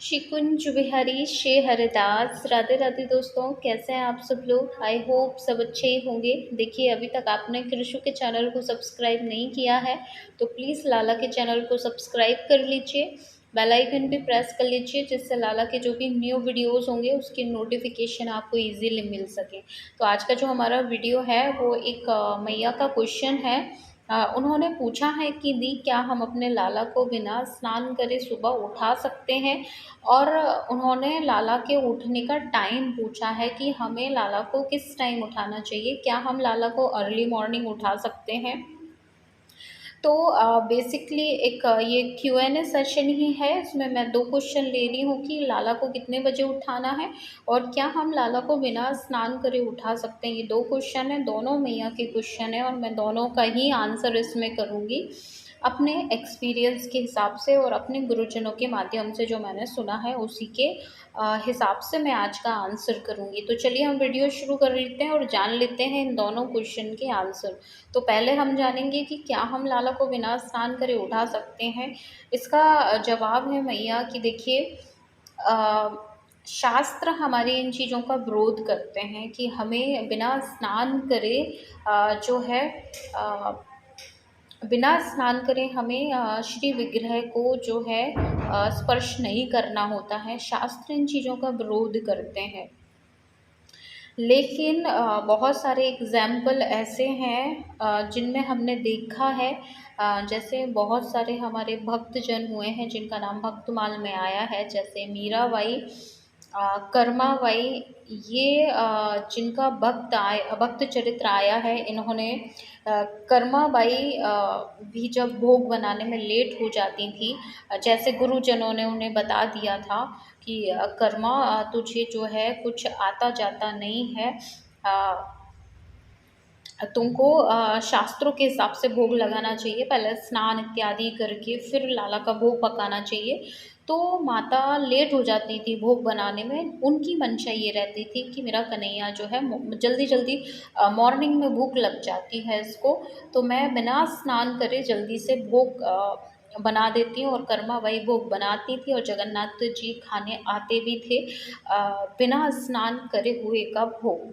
शिकुंज बिहारी शे हरिदास। राधे राधे दोस्तों, कैसे हैं आप सब लोग। आई होप सब अच्छे ही होंगे। देखिए, अभी तक आपने कृषु के चैनल को सब्सक्राइब नहीं किया है तो प्लीज़ लाला के चैनल को सब्सक्राइब कर लीजिए, बेल आइकन भी प्रेस कर लीजिए, जिससे लाला के जो भी न्यू वीडियोस होंगे उसकी नोटिफिकेशन आपको इजीली मिल सके। तो आज का जो हमारा वीडियो है वो एक मैया का क्वेश्चन है। उन्होंने पूछा है कि दी, क्या हम अपने लाला को बिना स्नान करे सुबह उठा सकते हैं। और उन्होंने लाला के उठने का टाइम पूछा है कि हमें लाला को किस टाइम उठाना चाहिए, क्या हम लाला को अर्ली मॉर्निंग उठा सकते हैं। तो बेसिकली एक ये Q&A सेशन ही है। इसमें मैं 2 क्वेश्चन ले रही हूँ कि लाला को कितने बजे उठाना है और क्या हम लाला को बिना स्नान करे उठा सकते हैं। ये 2 क्वेश्चन हैं, दोनों मैया के क्वेश्चन हैं और मैं दोनों का ही आंसर इसमें करूँगी अपने एक्सपीरियंस के हिसाब से और अपने गुरुजनों के माध्यम से जो मैंने सुना है उसी के हिसाब से मैं आज का आंसर करूँगी। तो चलिए हम वीडियो शुरू कर लेते हैं और जान लेते हैं इन दोनों क्वेश्चन के आंसर। तो पहले हम जानेंगे कि क्या हम लाला को बिना स्नान करे उठा सकते हैं। इसका जवाब है मैया कि देखिए, शास्त्र हमारे इन चीज़ों का विरोध करते हैं कि हमें बिना स्नान करे जो है बिना स्नान करे हमें श्री विग्रह को जो है स्पर्श नहीं करना होता है। शास्त्र इन चीज़ों का विरोध करते हैं, लेकिन बहुत सारे एग्ज़ाम्पल ऐसे हैं जिनमें हमने देखा है। जैसे बहुत सारे हमारे भक्तजन हुए हैं जिनका नाम भक्तमाल में आया है, जैसे मीराबाई, कर्माबाई। ये जिनका भक्त चरित्र आया है, इन्होंने कर्माबाई भी जब भोग बनाने में लेट हो जाती थी, जैसे गुरुजनों ने उन्हें बता दिया था कि कर्मा, तुझे जो है कुछ आता जाता नहीं है, तुमको शास्त्रों के हिसाब से भोग लगाना चाहिए, पहले स्नान इत्यादि करके फिर लाला का भोग पकाना चाहिए। तो माता लेट हो जाती थी भोग बनाने में। उनकी मंशा ये रहती थी कि मेरा कन्हैया जो है जल्दी जल्दी मॉर्निंग में भूख लग जाती है इसको, तो मैं बिना स्नान करे जल्दी से भोग बना देती हूँ। और कर्माबाई भोग बनाती थी और जगन्नाथ जी खाने आते भी थे बिना स्नान करे हुए का भोग।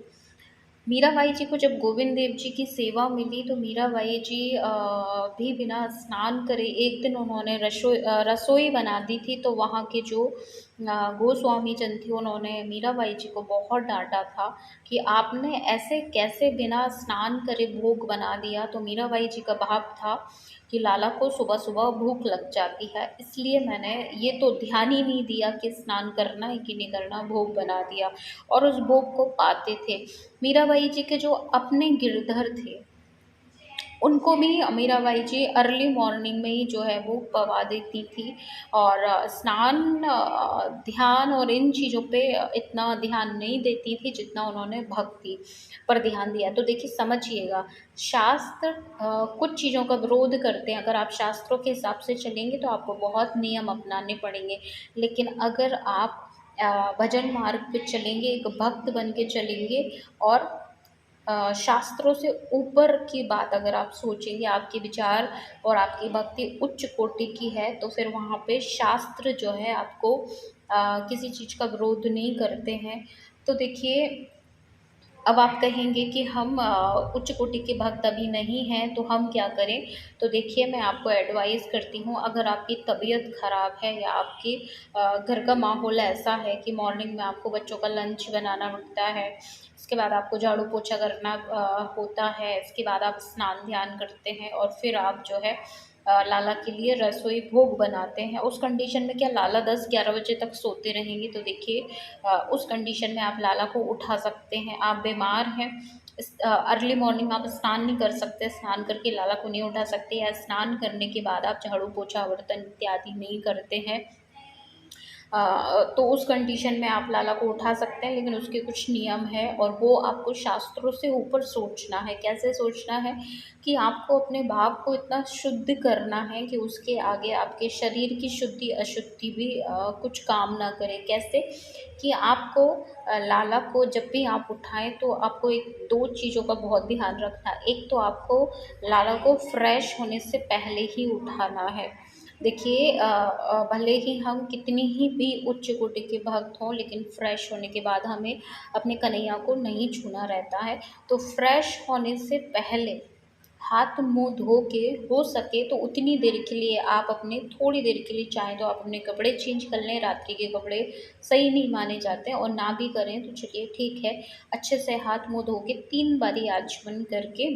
मीराबाई जी को जब गोविंद देव जी की सेवा मिली तो मीराबाई जी भी बिना स्नान करे एक दिन उन्होंने रसोई बना दी थी। तो वहाँ के जो गोस्वामी जन थे, उन्होंने मीराबाई जी को बहुत डांटा था कि आपने ऐसे कैसे बिना स्नान करे भोग बना दिया। तो मीराबाई जी का भाव था कि लाला को सुबह सुबह भूख लग जाती है, इसलिए मैंने ये तो ध्यान ही नहीं दिया कि स्नान करना है कि नहीं करना, भोग बना दिया और उस भोग को पाते थे। मीराबाई जी के जो अपने गिरधर थे, उनको भी मीराबाई जी अर्ली मॉर्निंग में ही जो है वो पवा देती थी और स्नान, ध्यान और इन चीज़ों पे इतना ध्यान नहीं देती थी जितना उन्होंने भक्ति पर ध्यान दिया। तो देखिए, समझिएगा, शास्त्र कुछ चीज़ों का विरोध करते हैं। अगर आप शास्त्रों के हिसाब से चलेंगे तो आपको बहुत नियम अपनाने पड़ेंगे, लेकिन अगर आप भजन मार्ग पे चलेंगे, एक भक्त बन के चलेंगे और शास्त्रों से ऊपर की बात अगर आप सोचेंगे, आपके विचार और आपकी भक्ति उच्च कोटि की है, तो फिर वहाँ पे शास्त्र जो है आपको किसी चीज़ का विरोध नहीं करते हैं। तो देखिए, अब आप कहेंगे कि हम उच्च कोटि के भक्त अभी नहीं हैं तो हम क्या करें। तो देखिए, मैं आपको एडवाइस करती हूँ, अगर आपकी तबीयत ख़राब है या आपके घर का माहौल ऐसा है कि मॉर्निंग में आपको बच्चों का लंच बनाना पड़ता है, इसके बाद आपको झाड़ू पोछा करना होता है, इसके बाद आप स्नान ध्यान करते हैं और फिर आप जो है लाला के लिए रसोई भोग बनाते हैं। उस कंडीशन में क्या लाला 10-11 बजे तक सोते रहेंगे। तो देखिए, उस कंडीशन में आप लाला को उठा सकते हैं। आप बीमार हैं, अर्ली मॉर्निंग आप स्नान नहीं कर सकते, स्नान करके लाला को नहीं उठा सकते, या स्नान करने के बाद आप झाड़ू पोछा बर्तन इत्यादि नहीं करते हैं, तो उस कंडीशन में आप लाला को उठा सकते हैं, लेकिन उसके कुछ नियम हैं और वो आपको शास्त्रों से ऊपर सोचना है। कैसे सोचना है कि आपको अपने भाव को इतना शुद्ध करना है कि उसके आगे आपके शरीर की शुद्धि अशुद्धि भी कुछ काम ना करे। कैसे कि आपको लाला को जब भी आप उठाएं तो आपको एक दो चीज़ों का बहुत ध्यान रखना है। एक तो आपको लाला को फ्रेश होने से पहले ही उठाना है। देखिए भले ही हम कितनी ही भी उच्च कोटि के भक्त हों, लेकिन फ्रेश होने के बाद हमें अपने कन्हैया को नहीं छूना रहता है। तो फ्रेश होने से पहले हाथ मुँह धो के, हो सके तो उतनी देर के लिए आप अपने, थोड़ी देर के लिए चाहें तो आप अपने कपड़े चेंज कर लें। रात्रि के कपड़े सही नहीं माने जाते हैं, और ना भी करें तो चलिए ठीक है। अच्छे से हाथ मुँह धो के 3 बारी आचमन करके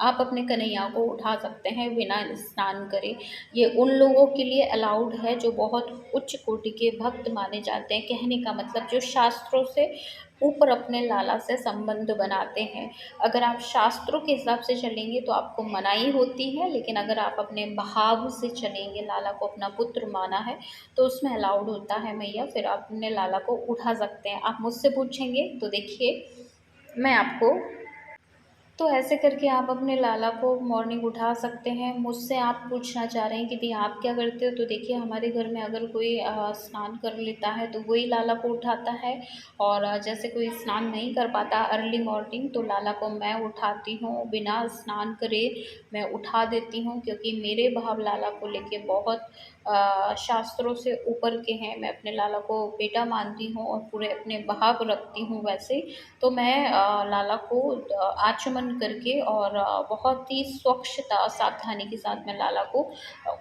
आप अपने कन्हैया को उठा सकते हैं बिना स्नान करे। ये उन लोगों के लिए अलाउड है जो बहुत उच्च कोटि के भक्त माने जाते हैं। कहने का मतलब जो शास्त्रों से ऊपर अपने लाला से संबंध बनाते हैं। अगर आप शास्त्रों के हिसाब से चलेंगे तो आपको मनाही होती है, लेकिन अगर आप अपने भाव से चलेंगे, लाला को अपना पुत्र माना है, तो उसमें अलाउड होता है मैया, फिर आप अपने लाला को उठा सकते हैं। आप मुझसे पूछेंगे तो देखिए मैं आपको, तो ऐसे करके आप अपने लाला को मॉर्निंग उठा सकते हैं। मुझसे आप पूछना चाह रहे हैं कि दी आप क्या करते हो, तो देखिए हमारे घर में अगर कोई स्नान कर लेता है तो वही लाला को उठाता है। और जैसे कोई स्नान नहीं कर पाता अर्ली मॉर्निंग, तो लाला को मैं उठाती हूँ बिना स्नान करे, मैं उठा देती हूँ, क्योंकि मेरे भाव लाला को लेके बहुत शास्त्रों से ऊपर के हैं। मैं अपने लाला को बेटा मानती हूँ और पूरे अपने भाव रखती हूँ वैसे। तो मैं लाला को आचमन करके और बहुत ही स्वच्छता सावधानी के साथ मैं लाला को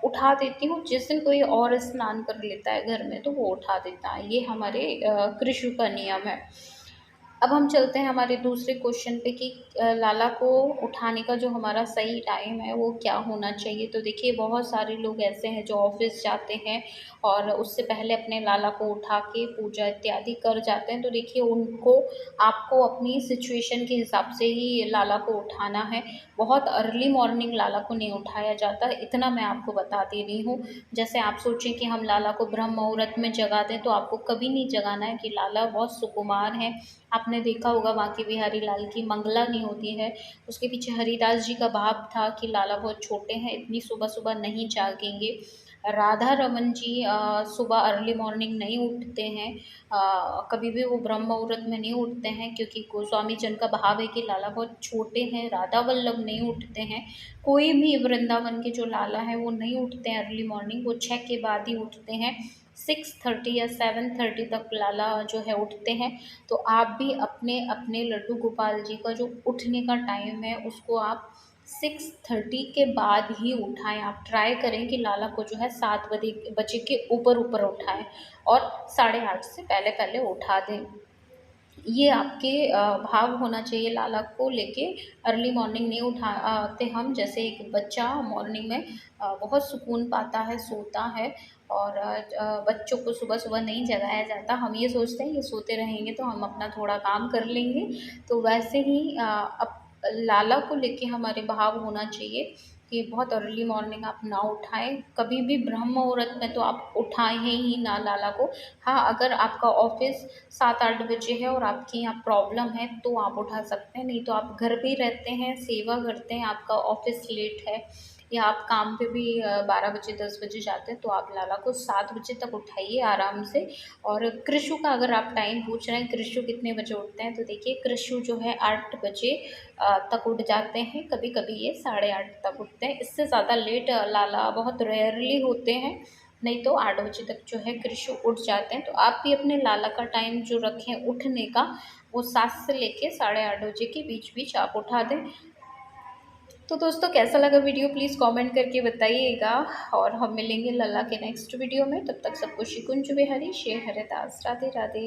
उठा देती हूँ। जिस दिन कोई और स्नान कर लेता है घर में तो वो उठा देता है। ये हमारे कृषि का नियम है। अब हम चलते हैं हमारे दूसरे क्वेश्चन पे कि लाला को उठाने का जो हमारा सही टाइम है वो क्या होना चाहिए। तो देखिए बहुत सारे लोग ऐसे हैं जो ऑफिस जाते हैं और उससे पहले अपने लाला को उठा के पूजा इत्यादि कर जाते हैं। तो देखिए उनको, आपको अपनी सिचुएशन के हिसाब से ही लाला को उठाना है। बहुत अर्ली मॉर्निंग लाला को नहीं उठाया जाता, इतना मैं आपको बता दे रही हूँ। जैसे आप सोचें कि हम लाला को ब्रह्म मुहूर्त में जगा दें, तो आपको कभी नहीं जगाना है कि लाला बहुत सुकुमार हैं। आपने देखा होगा बांके बिहारी लाल की मंगला नहीं होती है, उसके पीछे हरिदास जी का भाव था कि लाला बहुत छोटे हैं, इतनी सुबह सुबह नहीं जागेंगे। राधा रमन जी सुबह अर्ली मॉर्निंग नहीं उठते हैं, कभी भी वो ब्रह्म मुहूर्त में नहीं उठते हैं, क्योंकि गोस्वामी चंद का भाव है कि लाला बहुत छोटे हैं। राधा वल्लभ नहीं उठते हैं, कोई भी वृंदावन के जो लाला हैं वो नहीं उठते हैं अर्ली मॉर्निंग, वो 6 के बाद ही उठते हैं। 6:30 या 7:30 तक लाला जो है उठते हैं। तो आप भी अपने अपने लड्डू गोपाल जी का जो उठने का टाइम है उसको आप 6:30 के बाद ही उठाएं। आप ट्राई करें कि लाला को जो है 7 बजे के ऊपर ऊपर उठाएं, और 8:30 से पहले पहले उठा दें। ये आपके भाव होना चाहिए लाला को लेके। अर्ली मॉर्निंग नहीं उठाते हम, जैसे एक बच्चा मॉर्निंग में बहुत सुकून पाता है, सोता है, और बच्चों को सुबह सुबह नहीं जगाया जाता। हम ये सोचते हैं ये सोते रहेंगे तो हम अपना थोड़ा काम कर लेंगे। तो वैसे ही अब लाला को लेके हमारे भाव होना चाहिए कि बहुत अर्ली मॉर्निंग आप ना उठाएं। कभी भी ब्रह्म मुहूर्त में तो आप उठाएं ही ना लाला को। हाँ, अगर आपका ऑफिस 7-8 बजे है और आपके यहाँ प्रॉब्लम है तो आप उठा सकते हैं, नहीं तो आप घर पे ही रहते हैं, सेवा करते हैं, आपका ऑफिस लेट है, या आप काम पे भी 12 बजे 10 बजे जाते हैं, तो आप लाला को 7 बजे तक उठाइए आराम से। और कृषु का अगर आप टाइम पूछ रहे हैं कृषु कितने बजे उठते हैं, तो देखिए कृषु जो है 8 बजे तक उठ जाते हैं, कभी कभी ये 8:30 तक उठते हैं। इससे ज़्यादा लेट लाला बहुत रेयरली होते हैं, नहीं तो 8 बजे तक जो है कृषु उठ जाते हैं। तो आप भी अपने लाला का टाइम जो रखें उठने का, वो 7 से लेके 8:30 बजे के बीच बीच आप उठा दें। तो दोस्तों कैसा लगा वीडियो प्लीज़ कमेंट करके बताइएगा, और हम मिलेंगे लल्ला के नेक्स्ट वीडियो में। तब तक सबको शिकुंज बिहारी शेर हरे दास, राधे राधे।